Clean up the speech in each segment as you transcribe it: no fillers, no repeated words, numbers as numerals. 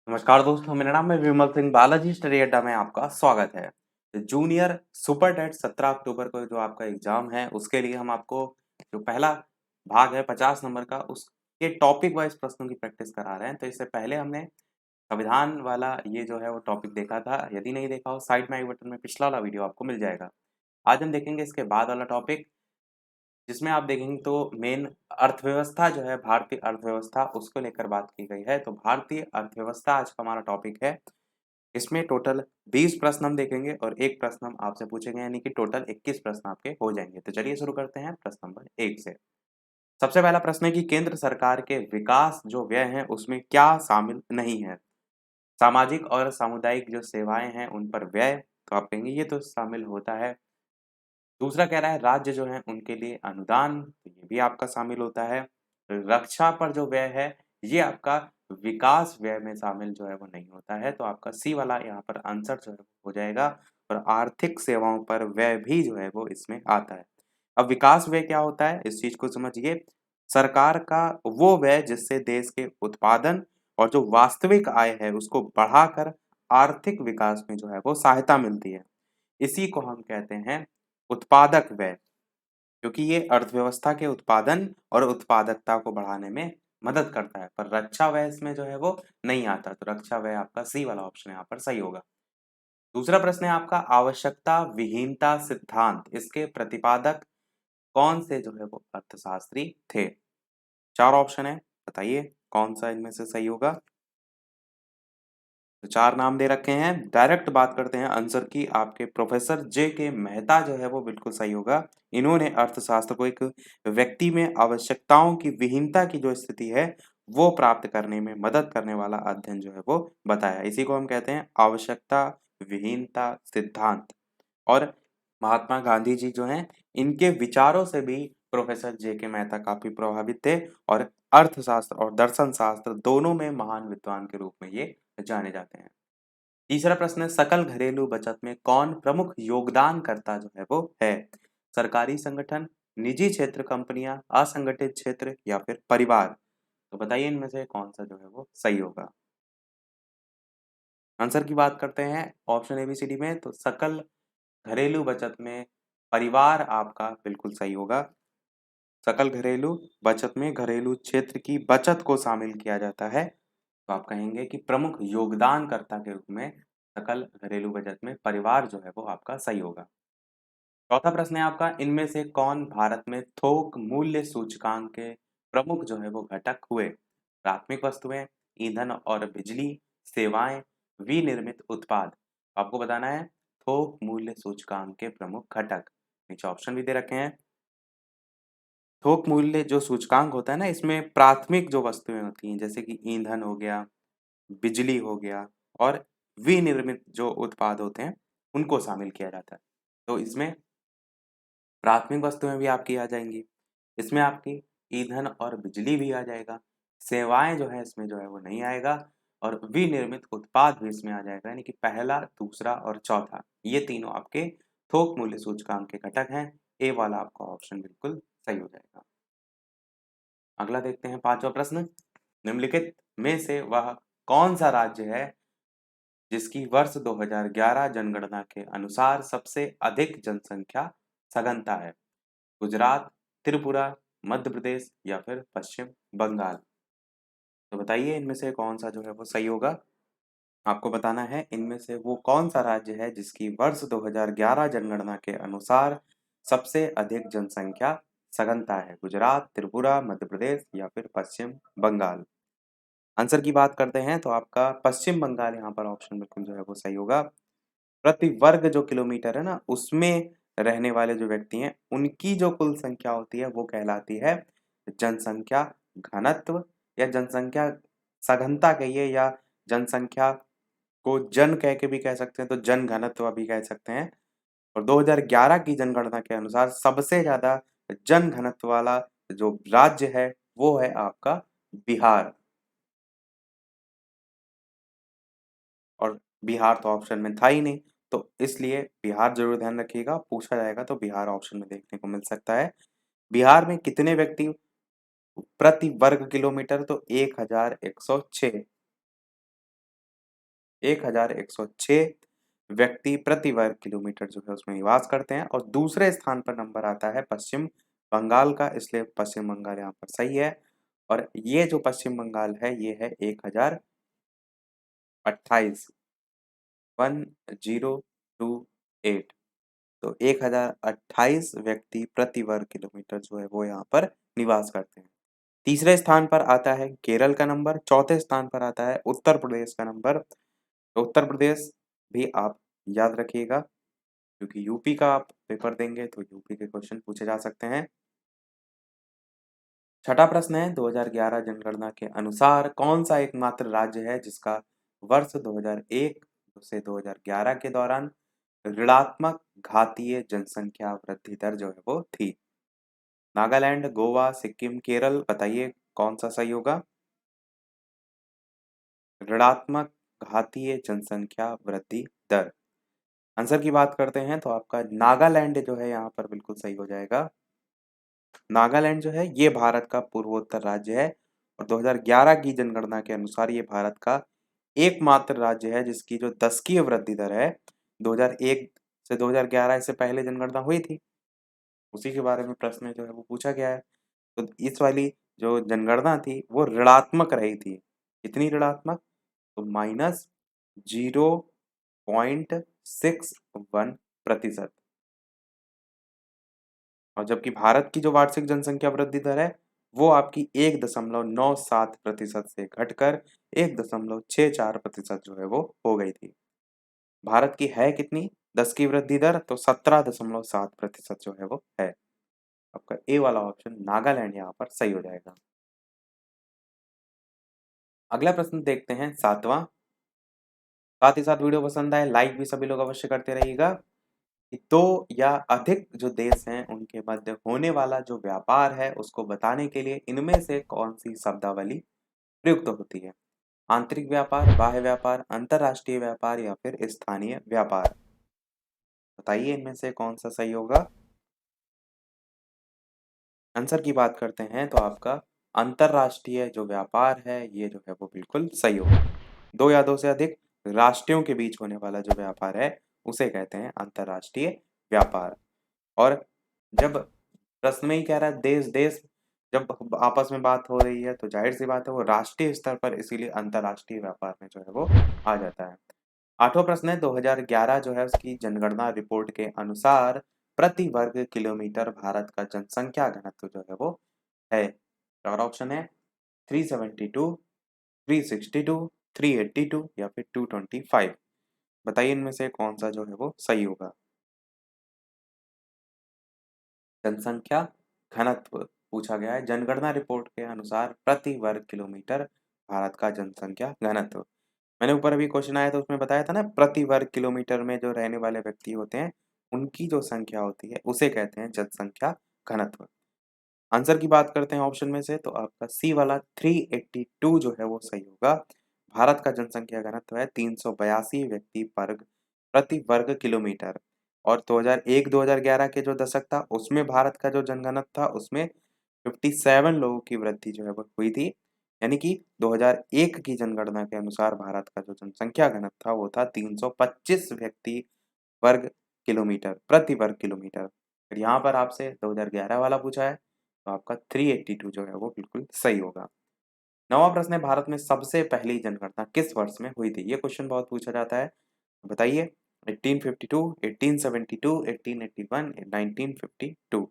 नमस्कार दोस्तों, मेरा नाम है विमल सिंह। बालाजी स्टडी अड्डा में आपका स्वागत है। जूनियर सुपर टेट 17 अक्टूबर को जो आपका एग्जाम है उसके लिए हम आपको जो पहला भाग है 50 नंबर का उसके टॉपिक वाइज प्रश्नों की प्रैक्टिस करा रहे हैं। तो इससे पहले हमने संविधान वाला ये जो है वो टॉपिक देखा था। यदि नहीं देखा हो साइड में आई बटन में पिछला वाला वीडियो आपको मिल जाएगा। आज हम देखेंगे इसके बाद वाला टॉपिक, जिसमें आप देखेंगे तो मेन अर्थव्यवस्था जो है, भारतीय अर्थव्यवस्था उसको लेकर बात की गई है। तो भारतीय अर्थव्यवस्था आज का हमारा टॉपिक है। इसमें टोटल 20 प्रश्न हम देखेंगे और एक प्रश्न हम आपसे पूछेंगे, यानी कि टोटल 21 प्रश्न आपके हो जाएंगे। तो चलिए शुरू करते हैं प्रश्न नंबर 1 से। सबसे पहला प्रश्न है कि केंद्र सरकार के विकास जो व्यय है उसमें क्या शामिल नहीं है। सामाजिक और सामुदायिक जो सेवाएं हैं उन पर व्यय, तो आप कहेंगे ये तो शामिल होता है। दूसरा कह रहा है राज्य जो है उनके लिए अनुदान, तो ये भी आपका शामिल होता है। रक्षा पर जो व्यय है ये आपका विकास व्यय में शामिल जो है वो नहीं होता है, तो आपका सी वाला यहाँ पर आंसर जो है हो जाएगा। और आर्थिक सेवाओं पर व्यय भी जो है वो इसमें आता है। अब विकास व्यय क्या होता है इस चीज को समझिए। सरकार का वो व्यय जिससे देश के उत्पादन और जो वास्तविक आय है उसको बढ़ाकर आर्थिक विकास में जो है वो सहायता मिलती है। इसी को हम कहते हैं उत्पादक व्यय, क्योंकि ये अर्थव्यवस्था के उत्पादन और उत्पादकता को बढ़ाने में मदद करता है। पर रक्षा व्यय इसमें जो है वो नहीं आता, तो रक्षा व्यय आपका सी वाला ऑप्शन यहाँ पर सही होगा। दूसरा प्रश्न है आपका आवश्यकता विहीनता सिद्धांत, इसके प्रतिपादक कौन से जो है वो अर्थशास्त्री थे। चार ऑप्शन है, बताइए कौन सा इनमें से सही होगा। तो चार नाम दे रखे हैं। डायरेक्ट बात करते हैं आंसर की। आपके प्रोफेसर जे के मेहता जो है वो बिल्कुल सही होगा। इन्होंने अर्थशास्त्र को एक व्यक्ति में आवश्यकताओं की विहीनता की जो स्थिति है वो प्राप्त करने में मदद करने वाला अध्ययन जो है वो बताया। इसी को हम कहते हैं आवश्यकता विहीनता सिद्धांत। और महात्मा गांधी जी जो हैं इनके विचारों से भी प्रोफेसर जे के मेहता काफी प्रभावित थे और अर्थशास्त्र और दर्शन शास्त्र दोनों में महान विद्वान के रूप में ये जाने जाते हैं। तीसरा प्रश्न है सकल घरेलू बचत में कौन प्रमुख योगदानकर्ता जो है वो है। सरकारी संगठन, निजी क्षेत्र कंपनियां, असंगठित क्षेत्र या फिर परिवार। तो बताइए इनमें से कौन सा जो है वो सही होगा। आंसर की बात करते हैं ऑप्शन एबीसीडी में, तो सकल घरेलू बचत में परिवार आपका बिल्कुल सही होगा। सकल घरेलू बचत में घरेलू क्षेत्र की बचत को शामिल किया जाता है, तो आप कहेंगे कि प्रमुख योगदानकर्ता के रूप में सकल घरेलू बचत में परिवार जो है वो आपका सही होगा। चौथा प्रश्न है आपका इनमें से कौन भारत में थोक मूल्य सूचकांक के प्रमुख जो है वो घटक हुए। प्राथमिक वस्तुएं, ईंधन और बिजली, सेवाएं, विनिर्मित उत्पाद। आपको बताना है थोक मूल्य सूचकांक के प्रमुख घटक। नीचे ऑप्शन भी दे रखे हैं। थोक मूल्य जो सूचकांक होता है ना, इसमें प्राथमिक जो वस्तुएं होती हैं जैसे कि ईंधन हो गया, बिजली हो गया और विनिर्मित जो उत्पाद होते हैं उनको शामिल किया जाता है। तो इसमें प्राथमिक वस्तुएं भी आपकी आ जाएंगी, इसमें आपकी ईंधन और बिजली भी आ जाएगा, सेवाएं जो है इसमें जो है वो नहीं आएगा और विनिर्मित उत्पाद भी इसमें आ जाएगा। यानी कि पहला, दूसरा और चौथा ये तीनों आपके थोक मूल्य सूचकांक के घटक हैं। ए वाला आपका ऑप्शन बिल्कुल सही हो जाएगा। अगला देखते हैं पांचवा प्रश्न। निम्नलिखित में से वह कौन सा राज्य है जिसकी वर्ष 2011 जनगणना के अनुसार सबसे अधिक जनसंख्या सघनता है। गुजरात, त्रिपुरा, मध्य प्रदेश या फिर पश्चिम बंगाल। तो बताइए इनमें से कौन सा जो है वो सही होगा। आपको बताना है इनमें से वो कौन सा राज्य है जिसकी वर्ष 2011 जनगणना के अनुसार सबसे अधिक जनसंख्या सघनता है। गुजरात, त्रिपुरा, मध्य प्रदेश या फिर पश्चिम बंगाल। आंसर की बात करते हैं तो आपका पश्चिम बंगाल यहाँ पर ऑप्शन बिल्कुल जो है वो सही होगा। प्रति वर्ग जो किलोमीटर है ना उसमें रहने वाले जो व्यक्ति हैं उनकी जो कुल संख्या होती है वो कहलाती है जनसंख्या घनत्व, या जनसंख्या सघनता कहिए या जनसंख्या को जन कह के भी कह सकते हैं, तो जन घनत्व भी कह सकते हैं। और 2011 की जनगणना के अनुसार सबसे ज्यादा जन घनत्व वाला जो राज्य है वो है आपका बिहार। और बिहार तो ऑप्शन में था ही नहीं, तो इसलिए बिहार जरूर ध्यान रखिएगा, पूछा जाएगा तो बिहार ऑप्शन में देखने को मिल सकता है। बिहार में कितने व्यक्ति प्रति वर्ग किलोमीटर, तो 1106। 1106 व्यक्ति प्रति वर्ग किलोमीटर जो है उसमें निवास करते हैं। और दूसरे स्थान पर नंबर आता है पश्चिम बंगाल का, इसलिए पश्चिम बंगाल यहाँ पर सही है। और ये जो पश्चिम बंगाल है ये है 1028, 1028। तो 1028 व्यक्ति प्रति वर्ग किलोमीटर जो है वो यहाँ पर निवास करते हैं। तीसरे स्थान पर आता है केरल का नंबर, चौथे स्थान पर आता है उत्तर प्रदेश का नंबर। तो उत्तर प्रदेश भी आप याद रखिएगा, क्योंकि यूपी का आप पेपर देंगे तो यूपी के क्वेश्चन पूछे जा सकते हैं। छठा प्रश्न है, 2011 जनगणना के अनुसार कौन सा एकमात्र राज्य है जिसका वर्ष 2001 से 2011 के दौरान ऋणात्मक घातीय जनसंख्या वृद्धि दर जो है वो थी? नागालैंड, गोवा, सिक्किम, केरल, बताइए कौन सा सही होगा? ऋणात्मक घातीय जनसंख्या वृद्धि दर। आंसर की बात करते हैं तो आपका नागालैंड जो है यहाँ पर बिल्कुल सही हो जाएगा। नागालैंड जो है ये भारत का पूर्वोत्तर राज्य है और 2011 की जनगणना के अनुसार ये भारत का एकमात्र राज्य है जिसकी जो दशकीय वृद्धि दर है 2001 से 2011, इससे पहले जनगणना हुई थी, उसी के बारे में प्रश्न जो है वो पूछा गया है। तो इस वाली जो जनगणना थी वो ऋणात्मक रही थी। कितनी ऋणात्मक? तो -0.61% और जबकि भारत की जो वार्षिक जनसंख्या वृद्धि दर है वो आपकी 1.97% से घटकर 1.64% जो है वो हो गई थी। भारत की है कितनी 10 की वृद्धि दर? तो 17.7% जो है वो है। आपका ए वाला ऑप्शन नागालैंड यहाँ पर सही हो जाएगा। अगला प्रश्न देखते हैं, सातवां। साथ ही साथ वीडियो पसंद आए लाइक भी सभी लोग अवश्य करते रहिएगा। कि दो या अधिक जो देश हैं उनके मध्य होने वाला जो व्यापार है उसको बताने के लिए इनमें से कौन सी शब्दावली प्रयुक्त होती है? आंतरिक व्यापार, बाह्य व्यापार, अंतरराष्ट्रीय व्यापार या फिर स्थानीय व्यापार? बताइए इनमें से कौन सा सही होगा? आंसर की बात करते हैं तो आपका अंतरराष्ट्रीय जो व्यापार है ये जो है वो बिल्कुल सही होगा। दो या दो से अधिक राष्ट्रों के बीच होने वाला जो व्यापार है उसे कहते हैं अंतरराष्ट्रीय व्यापार। और जब प्रश्न में ही कह रहा है देश देश, जब आपस में बात हो रही है तो जाहिर सी बात है वो राष्ट्रीय स्तर पर, इसीलिए अंतरराष्ट्रीय व्यापार में जो है वो आ जाता है। आठवां प्रश्न है, 2011 जो है उसकी जनगणना रिपोर्ट के अनुसार प्रति वर्ग किलोमीटर भारत का जनसंख्या घनत्व जो है वो है। चार ऑप्शन है, 372, 362, 382 या फिर 225। बताइए इनमें से कौन सा जो है वो सही होगा? जनसंख्या घनत्व पूछा गया है, जनगणना रिपोर्ट के अनुसार प्रति वर्ग किलोमीटर भारत का जनसंख्या घनत्व। मैंने ऊपर अभी क्वेश्चन आया था उसमें बताया था ना, प्रति वर्ग किलोमीटर में जो रहने वाले व्यक्ति होते हैं उनकी जो संख्या होती है उसे कहते हैं जनसंख्या घनत्व। आंसर की बात करते हैं ऑप्शन में से तो आपका सी वाला 382 जो है वो सही होगा। भारत का जनसंख्या घनत्व है 382 व्यक्ति वर्ग प्रति वर्ग किलोमीटर। और 2001-2011 के जो दशक था उसमें भारत का जो जनगणना था उसमें 57 लोगों की वृद्धि जो है वो हुई थी। यानी कि 2001 की जनगणना के अनुसार भारत का जो जनसंख्या घनत्व था वो था 325 व्यक्ति वर्ग किलोमीटर प्रति वर्ग किलोमीटर। फिर यहाँ पर आपसे 2011 वाला पूछा है तो आपका 382 जो है वो बिल्कुल सही होगा। नवा प्रश्न है, भारत में सबसे पहली जनगणना किस वर्ष में हुई थी? ये क्वेश्चन बहुत पूछा जाता है, बताइए। 1852, 1872, 1881, 1952,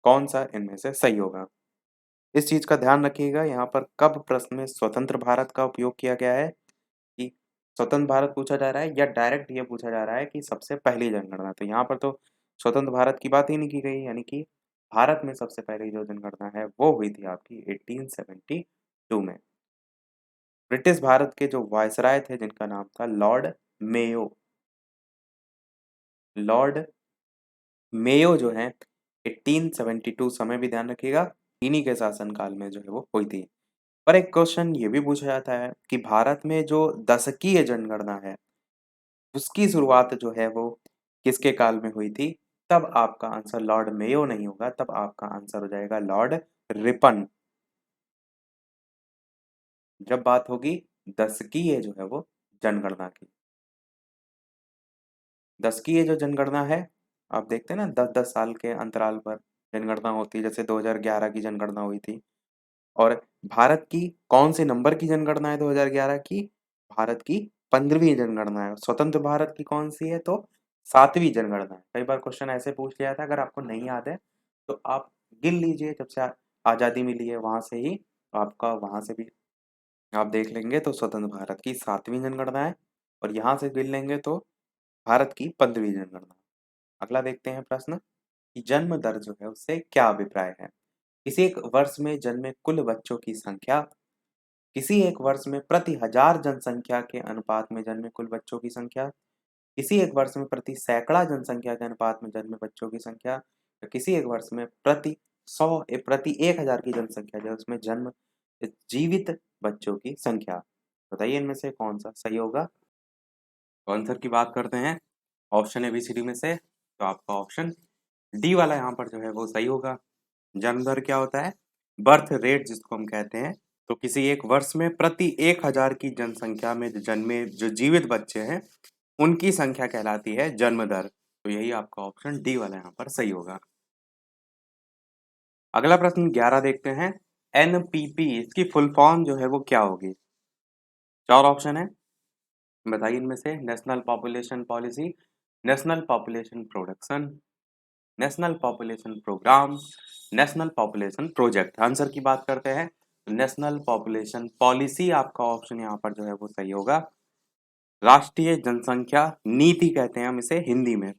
कौन सा इनमें से सही होगा? इस चीज का ध्यान रखिएगा, यहाँ पर कब प्रश्न में स्वतंत्र भारत का उपयोग किया गया है, कि स्वतंत्र भारत पूछा जा रहा है या डायरेक्ट ये पूछा जा रहा है कि सबसे पहली जनगणना। तो यहाँ पर तो स्वतंत्र भारत की बात ही नहीं की गई, यानी कि भारत में सबसे पहली जो जनगणना है वो हुई थी आपकी 1872 में। ब्रिटिश भारत के जो वायसराय थे जिनका नाम था लॉर्ड मेयो, लॉर्ड मेयो जो है 1872, समय भी ध्यान रखिएगा, इन्हीं के शासनकाल में जो है वो हुई थी। पर एक क्वेश्चन ये भी पूछा जाता है कि भारत में जो दशकीय जनगणना है उसकी शुरुआत जो है वो किसके काल में हुई थी? तब आपका आंसर लॉर्ड मेयो नहीं होगा, तब आपका आंसर हो जाएगा लॉर्ड रिपन। जब बात होगी दशकीय जो है वो जनगणना की। 10 की ये जो जनगणना है, आप देखते हैं ना 10-10 साल के अंतराल पर जनगणना होती है, जैसे 2011 की जनगणना हुई थी। और भारत की कौन से नंबर की जनगणना है 2011 की? भारत की 15वीं जनगणना है। स्वतंत्र भारत की कौन सी है? तो 7वीं जनगणना है। कई बार क्वेश्चन ऐसे पूछ लिया था, अगर आपको नहीं याद है तो आप गिन लीजिए, जब से आज़ादी मिली है वहाँ से ही, आपका वहाँ से भी आप देख लेंगे तो स्वतंत्र भारत की 7वीं जनगणना है, और यहाँ से गिन लेंगे तो भारत की 15वीं जनगणना। अगला देखते हैं प्रश्न कि जन्म दर जो है उससे क्या अभिप्राय है? किसी एक वर्ष में जन्मे कुल बच्चों की संख्या, किसी एक वर्ष में प्रति हजार जनसंख्या के अनुपात में जन्मे कुल बच्चों की संख्या, किसी एक वर्ष में प्रति सैकड़ा जनसंख्या के अनुपात में जन्मे बच्चों की संख्या, या किसी एक वर्ष में प्रति 100 प्रति 1000 की जनसंख्या जो है उसमें जन्म जीवित बच्चों की संख्या। बताइए इनमें से कौन सा सही होगा? तो आंसर की बात करते हैं ऑप्शन एबीसीडी में से, तो आपका ऑप्शन डी वाला यहाँ पर जो है वो सही होगा। जन्म दर क्या होता है? बर्थ रेट जिसको हम कहते हैं। तो किसी एक वर्ष में प्रति 1000 की जनसंख्या में जो जन्मे जो जीवित बच्चे हैं उनकी संख्या कहलाती है जन्म दर। तो यही आपका ऑप्शन डी वाला यहाँ पर सही होगा। अगला प्रश्न 11 देखते हैं। एनपीपी इसकी फुल फॉर्म जो है वो क्या होगी? 4 ऑप्शन है, बताइए इनमें से। National population policy, national population production, national population program, national population project. Answer की बात करते हैं, नेशनल पॉपुलेशन पॉलिसी आपका ऑप्शन यहाँ पर जो है वो सही होगा। राष्ट्रीय जनसंख्या नीति कहते हैं हम इसे हिंदी में।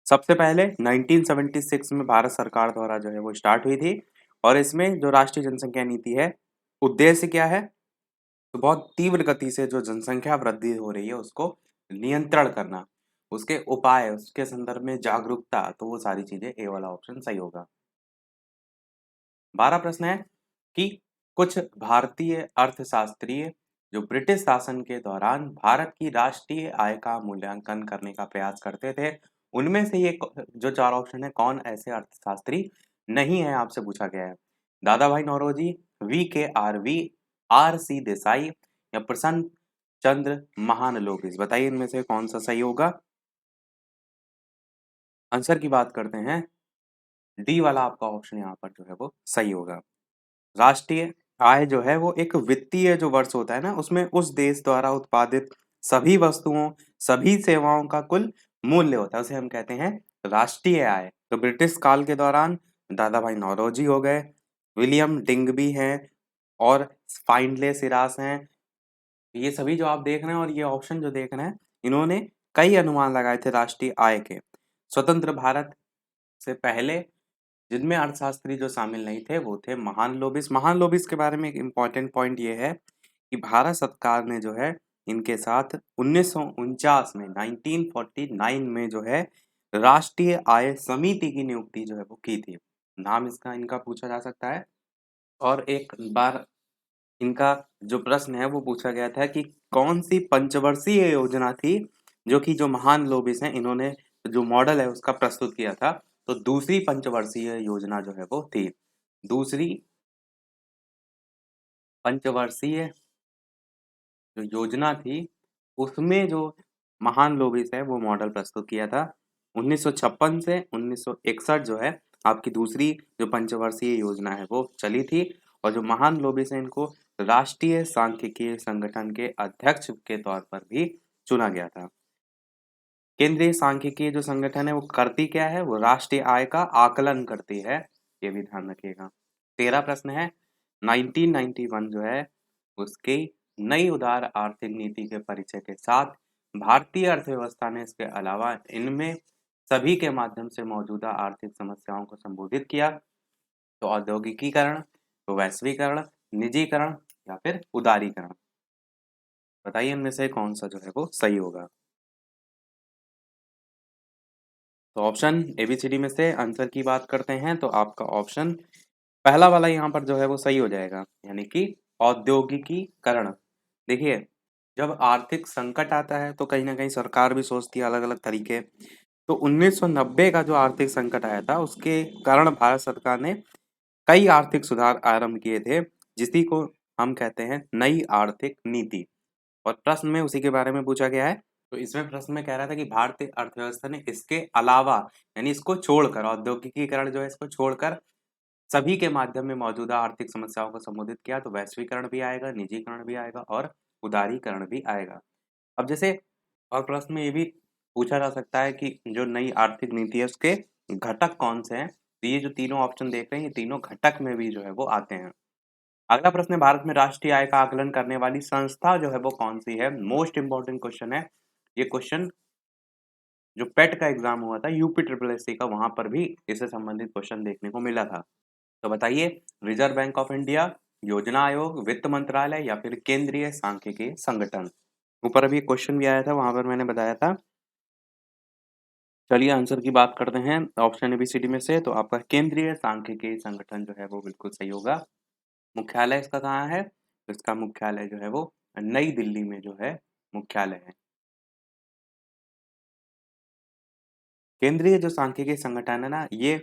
सबसे पहले 1976 में भारत सरकार द्वारा जो है वो स्टार्ट हुई थी, और इसमें जो राष्ट्रीय जनसंख्या नीति है, उद्देश्य क्या है? तो बहुत तीव्र गति से जो जनसंख्या वृद्धि हो रही है उसको नियंत्रण करना, उसके उपाय, उसके संदर्भ में जागरूकता, तो वो सारी चीजें, ए वाला ऑप्शन सही होगा। 12 प्रश्न है कि कुछ भारतीय अर्थशास्त्री जो ब्रिटिश शासन के दौरान भारत की राष्ट्रीय आय का मूल्यांकन करने का प्रयास करते थे, उनमें से ये जो 4 ऑप्शन है, कौन ऐसे अर्थशास्त्री नहीं है, आपसे पूछा गया है। दादा भाई नौरोजी, VKRV, RC देसाई, या प्रसन्न चंद्र महानलोबिस। बताइए इनमें से कौन सा सही होगा? आंसर की बात करते हैं, डी वाला आपका ऑप्शन यहाँ पर जो है वो सही होगा। राष्ट्रीय आय जो है वो एक वित्तीय जो वर्ष होता है ना, उसमें उस देश द्वारा उत्पादित सभी वस्तुओं, सभी सेवाओं का कुल मूल्य होता है, उसे हम कहते हैं राष्ट्रीय आय। तो ब्रिटिश काल के दौरान दादा भाई नौरोजी हो गए, विलियम डिंगबी हैं, और फाइंडले सिरास हैं। ये सभी जो आप देख रहे हैं और ये ऑप्शन जो देख रहे हैं, इन्होंने कई अनुमान लगाए थे राष्ट्रीय आय के। स्वतंत्र भारत से पहले जिनमें अर्थशास्त्री जो शामिल नहीं थे वो थे महानलोबिस। महानलोबिस के बारे में एक इम्पॉर्टेंट पॉइंट ये है कि भारत सरकार ने जो है इनके साथ 1949 में 1949 में जो है राष्ट्रीय आय समिति की नियुक्ति जो है वो की थी। नाम इसका इनका पूछा जा सकता है। और एक बार इनका जो प्रश्न है वो पूछा गया था कि कौन सी पंचवर्षीय योजना थी जो कि जो महान लोबिस हैं इन्होंने जो मॉडल है उसका प्रस्तुत किया था। तो दूसरी पंचवर्षीय योजना जो है वो थी, दूसरी पंचवर्षीय जो योजना थी उसमें जो महान लोबिस है वो मॉडल प्रस्तुत किया था। 1956 से 1961 जो है आपकी दूसरी जो पंचवर्षीय योजना है वो चली थी, और जो महान लोबिस है इनको राष्ट्रीय सांख्यिकीय संगठन के अध्यक्ष के तौर पर भी चुना गया था। केंद्रीय सांख्यिकीय जो संगठन है वो करती क्या है? वो राष्ट्रीय आय का आकलन करती है, ये भी ध्यान रखिएगा। 13 प्रश्न है। 1991 जो है उसकी नई उदार आर्थिक नीति के परिचय के साथ भारतीय अर्थव्यवस्था ने इसके अलावा इनमें सभी के माध्यम से मौजूदा आर्थिक समस्याओं को संबोधित किया। तो औद्योगिकीकरण, तो वैश्वीकरण, निजीकरण, या फिर उदारीकरण। बताइए इनमें से कौन सा जो है वो सही होगा? तो ऑप्शन एबीसीडी में से आंसर की बात करते हैं तो आपका ऑप्शन पहला वाला यहाँ पर जो है वो सही हो जाएगा, यानी कि औद्योगिकीकरण। देखिए, जब आर्थिक संकट आता है तो कहीं ना कहीं सरकार भी सोचती है अलग अलग तरीके। तो 1990 का जो आर्थिक संकट आया था उसके कारण भारत सरकार ने कई आर्थिक सुधार आरंभ किए थे, जिसी को हम कहते हैं नई आर्थिक नीति। और प्रश्न में उसी के बारे में पूछा गया है। तो इसमें प्रश्न में कह रहा था कि भारतीय अर्थव्यवस्था ने इसके अलावा यानी इसको छोड़कर औद्योगिकीकरण जो है इसको छोड़कर सभी के माध्यम में मौजूदा आर्थिक समस्याओं को संबोधित किया। तो वैश्वीकरण भी आएगा, निजीकरण भी आएगा और उदारीकरण भी आएगा। अब जैसे और प्रश्न में ये भी पूछा जा सकता है कि जो नई आर्थिक नीति है उसके घटक कौन से हैं? तो ये जो तीनों ऑप्शन देख रहे हैं ये तीनों घटक में भी जो है वो आते हैं। अगला प्रश्न है भारत में राष्ट्रीय आय का आकलन करने वाली संस्था जो है वो कौन सी है? मोस्ट इंपॉर्टेंट क्वेश्चन है। ये क्वेश्चन जो पेट का एग्जाम हुआ था यूपी ट्रिपल एससी का, वहां पर भी इससे संबंधित क्वेश्चन देखने को मिला था। तो बताइए, रिजर्व बैंक ऑफ इंडिया, योजना आयोग, वित्त मंत्रालय या फिर केंद्रीय सांख्यिकी संगठन। ऊपर अभी क्वेश्चन भी आया था, वहां पर मैंने बताया था। चलिए आंसर की बात करते हैं ऑप्शन एबीसीडी में से। तो आपका केंद्रीय सांख्यिकी संगठन जो है वो बिल्कुल सही होगा। मुख्यालय इसका कहाँ है? तो इसका मुख्यालय जो है वो नई दिल्ली में जो है मुख्यालय है। केंद्रीय जो सांख्यिकी संगठन है ना, ये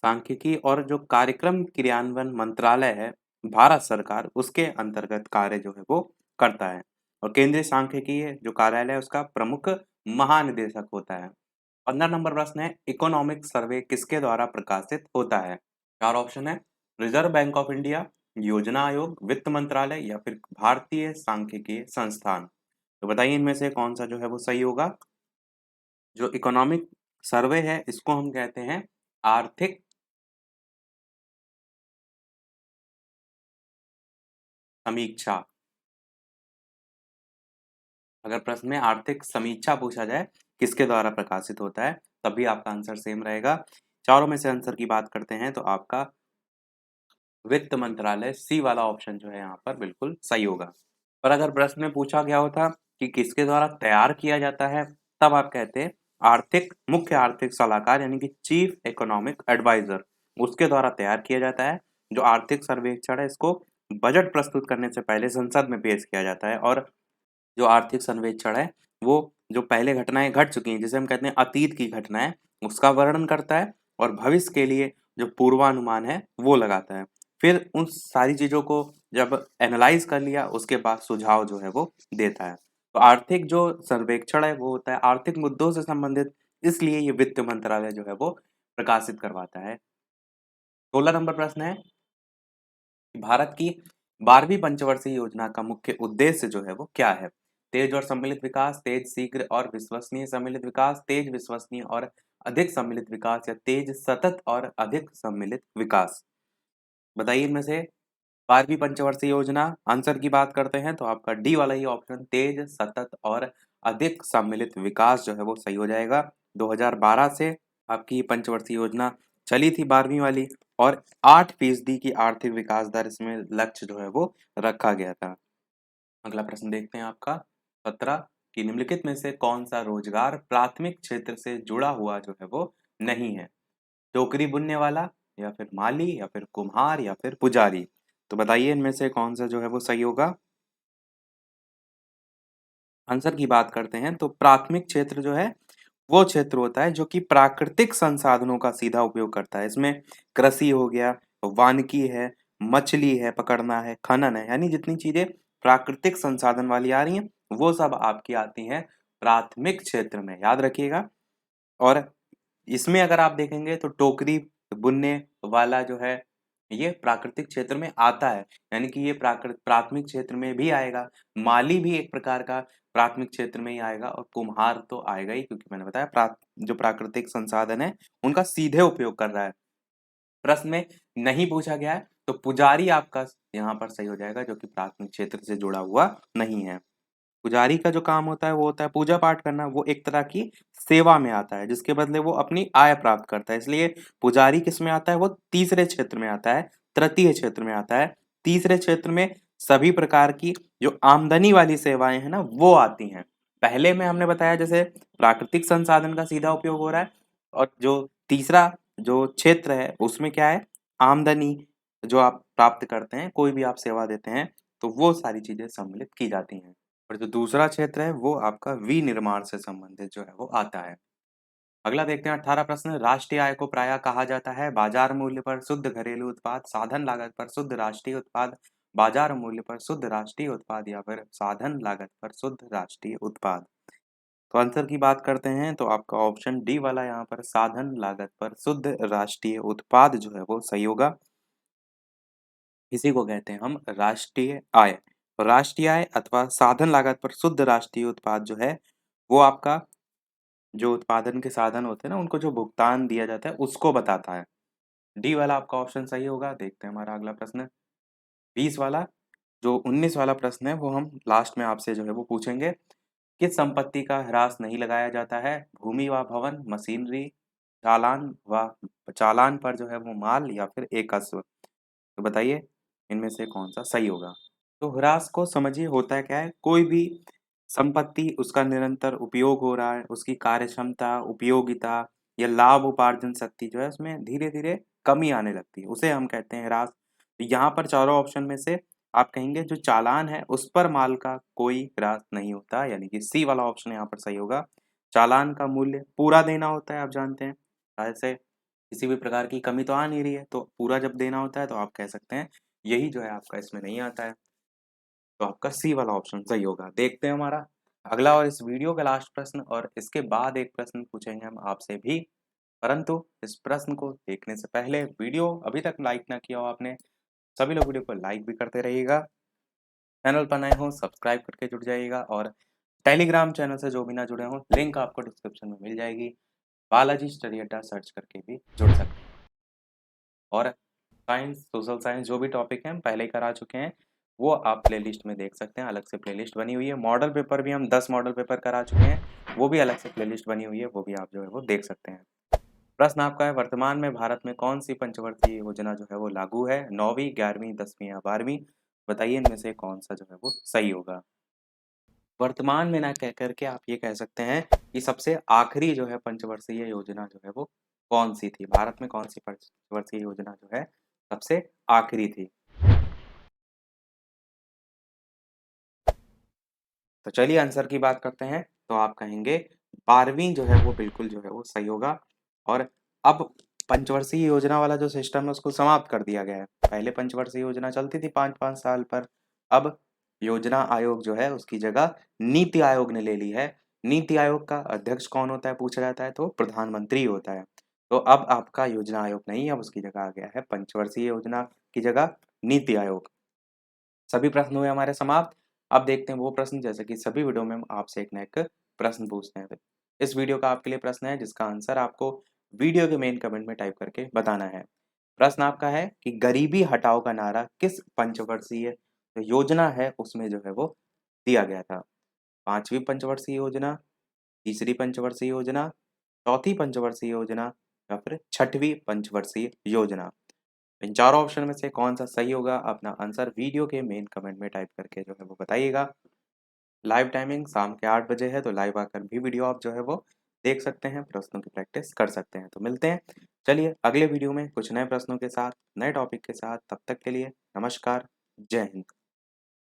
सांख्यिकी और जो कार्यक्रम क्रियान्वयन मंत्रालय है भारत सरकार, उसके अंतर्गत कार्य जो है वो करता है। और केंद्रीय सांख्यिकी जो कार्यालय है उसका प्रमुख महानिदेशक होता है। 15 नंबर प्रश्न है, इकोनॉमिक सर्वे किसके द्वारा प्रकाशित होता है? चार ऑप्शन है, रिजर्व बैंक ऑफ इंडिया, योजना आयोग, वित्त मंत्रालय या फिर भारतीय सांख्यिकी संस्थान। तो बताइए इनमें से कौन सा जो है वो सही होगा? जो इकोनॉमिक सर्वे है इसको हम कहते हैं आर्थिक समीक्षा। अगर प्रश्न में आर्थिक समीक्षा पूछा जाए किसके द्वारा प्रकाशित होता है, तब भी आपका आंसर सेम रहेगा। चारों में से आंसर की बात करते हैं तो आपका वित्त मंत्रालय सी वाला ऑप्शन जो है यहाँ पर बिल्कुल सही होगा। पर अगर प्रश्न में पूछा गया होता कि किसके द्वारा तैयार किया जाता है, तब आप कहते हैं मुख्य आर्थिक सलाहकार यानी कि चीफ इकोनॉमिक एडवाइजर, उसके द्वारा तैयार किया जाता है। जो आर्थिक सर्वेक्षण है इसको बजट प्रस्तुत करने से पहले संसद में पेश किया जाता है। और जो आर्थिक सर्वेक्षण है वो जो पहले घटनाएं घट चुकी हैं, जिसे हम कहते हैं अतीत की घटनाएं, उसका वर्णन करता है और भविष्य के लिए जो पूर्वानुमान है वो लगाता है। फिर उन सारी चीजों को जब एनालाइज कर लिया उसके बाद सुझाव जो है वो देता है। तो आर्थिक जो सर्वेक्षण है वो होता है आर्थिक मुद्दों से संबंधित, इसलिए ये वित्त मंत्रालय जो है वो प्रकाशित करवाता है। 16 नंबर प्रश्न है, भारत की 12वीं पंचवर्षीय योजना का मुख्य उद्देश्य जो है वो क्या है? तेज और सम्मिलित विकास, तेज शीघ्र और विश्वसनीय सम्मिलित विकास, तेज विश्वसनीय और अधिक सम्मिलित विकास या तेज सतत और अधिक सम्मिलित विकास। बताइए इनमें से 12वीं पंचवर्षीय योजना आंसर की बात करते हैं तो आपका डी वाला ही ऑप्शन तेज सतत और अधिक सम्मिलित विकास जो है वो सही हो जाएगा। 2012 से आपकी ये पंचवर्षीय योजना चली थी 12वीं वाली, और 8% की आर्थिक विकास दर इसमें लक्ष्य जो है वो रखा गया था। अगला प्रश्न देखते हैं आपका 17 कि निम्नलिखित में से कौन सा रोजगार प्राथमिक क्षेत्र से जुड़ा हुआ जो है वो नहीं है? टोकरी बुनने वाला या फिर माली या फिर कुम्हार या फिर पुजारी। तो बताइए इनमें से कौन सा जो है वो सही होगा? आंसर की बात करते हैं तो प्राथमिक क्षेत्र जो है वो क्षेत्र होता है जो कि प्राकृतिक संसाधनों का सीधा उपयोग करता है। इसमें कृषि हो गया, वानिकी है, मछली है पकड़ना है, खनन है, यानी जितनी चीजें प्राकृतिक संसाधन वाली आ रही हैं वो सब आपकी आती हैं प्राथमिक क्षेत्र में, याद रखिएगा। और इसमें अगर आप देखेंगे तो टोकरी बुनने वाला जो है ये प्राकृतिक क्षेत्र में आता है, यानी कि ये प्राथमिक क्षेत्र में भी आएगा। माली भी एक प्रकार का प्राथमिक क्षेत्र में ही आएगा और कुम्हार तो आएगा ही, क्योंकि मैंने बताया जो प्राकृतिक संसाधन है उनका सीधे उपयोग कर रहा है। प्रश्न में नहीं पूछा गया है तो पुजारी आपका यहाँ पर सही हो जाएगा, जो कि प्राथमिक क्षेत्र से जुड़ा हुआ नहीं है। पुजारी का जो काम होता है वो होता है पूजा पाठ करना, वो एक तरह की सेवा में आता है जिसके बदले वो अपनी आय प्राप्त करता है। इसलिए पुजारी किस में आता है? वो तीसरे क्षेत्र में आता है, तृतीय क्षेत्र में आता है। तीसरे क्षेत्र में सभी प्रकार की जो आमदनी वाली सेवाएं हैं ना वो आती हैं। पहले में हमने बताया जैसे प्राकृतिक संसाधन का सीधा उपयोग हो रहा है, और जो तीसरा जो क्षेत्र है उसमें क्या है? आमदनी जो आप प्राप्त करते हैं, कोई भी आप सेवा देते हैं तो वो सारी चीजें सम्मिलित की जाती हैं। और जो दूसरा क्षेत्र है वो आपका विनिर्माण से संबंधित जो है वो आता है। अगला देखते हैं 18 प्रश्न, राष्ट्रीय आय को प्रायः कहा जाता है बाजार मूल्य पर शुद्ध घरेलू उत्पाद, साधन लागत पर शुद्ध राष्ट्रीय उत्पाद, बाजार मूल्य पर शुद्ध राष्ट्रीय उत्पाद या फिर साधन लागत पर शुद्ध राष्ट्रीय उत्पाद। तो आंसर की बात करते हैं तो आपका ऑप्शन डी वाला यहाँ पर साधन लागत पर शुद्ध राष्ट्रीय उत्पाद जो है वो सही होगा। इसी को कहते हैं हम राष्ट्रीय आय। तो राष्ट्रीय आय अथवा साधन लागत पर शुद्ध राष्ट्रीय उत्पाद जो है वो आपका जो उत्पादन के साधन होते हैं ना उनको जो भुगतान दिया जाता है उसको बताता है। डी वाला आपका ऑप्शन सही होगा। देखते हैं हमारा अगला प्रश्न। 20 वाला जो 19 वाला प्रश्न है वो हम लास्ट में आपसे जो है वो पूछेंगे। किस संपत्ति का ह्रास नहीं लगाया जाता है? भूमि व भवन, मशीनरी, चालान पर जो है वो माल या फिर एकस्व। तो बताइए इनमें से कौन सा सही होगा? तो ह्रास को समझिए होता क्या है, कोई भी संपत्ति उसका निरंतर उपयोग हो रहा है, उसकी कार्यक्षमता, उपयोगिता या लाभ उपार्जन शक्ति जो है उसमें धीरे-धीरे कमी आने लगती है, उसे हम कहते हैं ह्रास। तो यहाँ पर चारों ऑप्शन में से आप कहेंगे जो चालान है उस पर माल का कोई ह्रास नहीं होता, यानी कि सी वाला ऑप्शन यहाँ पर सही होगा। चालान का मूल्य पूरा देना होता है, आप जानते हैं। ऐसे किसी भी प्रकार की कमी तो आ नहीं रही है, तो पूरा जब देना होता है तो आप कह सकते हैं यही जो है आपका इसमें नहीं आता है। तो आपका सी वाला ऑप्शन सही होगा। देखते हैं हमारा अगला और इस वीडियो का लास्ट प्रश्न, और इसके बाद एक प्रश्न पूछेंगे हम आपसे भी। परंतु इस प्रश्न को देखने से पहले वीडियो अभी तक लाइक ना किया हो आपने, सभी लोग वीडियो को लाइक भी करते रहिएगा। चैनल पर नए हो सब्सक्राइब करके जुड़ जाइएगा, और टेलीग्राम चैनल से जो भी ना जुड़े हों लिंक आपको डिस्क्रिप्शन में मिल जाएगी। बालाजी स्टडी अड्डा सर्च करके भी जुड़ सकते हैं। और साइंस, सोशल साइंस जो भी टॉपिक हैं हम पहले ही करा चुके हैं, वो आप प्लेलिस्ट में देख सकते हैं। अलग से प्लेलिस्ट बनी हुई है। मॉडल पेपर भी हम 10 मॉडल पेपर करा चुके हैं, वो भी अलग से प्लेलिस्ट बनी हुई है, वो भी आप जो है वो देख सकते हैं। प्रश्न आपका है, वर्तमान में भारत में कौन सी पंचवर्षीय योजना जो है वो लागू है? 9वीं, 11वीं, 10वीं या 12वीं? बताइए इनमें से कौन सा जो है वो सही होगा। वर्तमान में ना कह करके आप ये कह सकते हैं कि सबसे आखिरी जो है पंचवर्षीय योजना जो है वो कौन सी थी? भारत में कौन सी पंचवर्षीय योजना जो है सबसे आखिरी थी? तो चलिए आंसर की बात करते हैं। तो आप कहेंगे 12वीं जो है वो बिल्कुल जो है वो सही होगा। और अब पंचवर्षीय योजना वाला जो सिस्टम है उसको समाप्त कर दिया गया है। पहले पंचवर्षीय योजना चलती थी 5-5 साल पर। अब योजना आयोग जो है उसकी जगह नीति आयोग ने ले ली है। नीति आयोग का अध्यक्ष कौन होता है पूछा जाता है तो प्रधानमंत्री होता है। तो अब आपका योजना आयोग नहीं, अब उसकी जगह आ गया है पंचवर्षीय योजना की जगह नीति आयोग। सभी प्रश्न हुए हमारे समाप्त। अब देखते हैं वो प्रश्न, जैसे कि सभी वीडियो में हम आपसे एक ना एक प्रश्न पूछते हैं। इस वीडियो का आपके लिए प्रश्न है जिसका आंसर आपको वीडियो के मेन कमेंट में टाइप करके बताना है। प्रश्न आपका है कि गरीबी हटाओ का नारा किस पंचवर्षीय योजना है उसमें जो है वो दिया गया था? 5वीं पंचवर्षीय योजना, तीसरी पंचवर्षीय योजना, चौथी पंचवर्षीय योजना या फिर 6वीं पंचवर्षीय योजना? इन चारों ऑप्शन में से कौन सा सही होगा? अपना आंसर वीडियो के मेन कमेंट में टाइप करके जो है वो बताइएगा। लाइव टाइमिंग शाम के 8 बजे है, तो लाइव आकर भी वीडियो आप जो है वो देख सकते हैं, प्रश्नों की प्रैक्टिस कर सकते हैं। तो मिलते हैं चलिए अगले वीडियो में कुछ नए प्रश्नों के साथ, नए टॉपिक के साथ। तब तक के लिए नमस्कार, जय हिंद।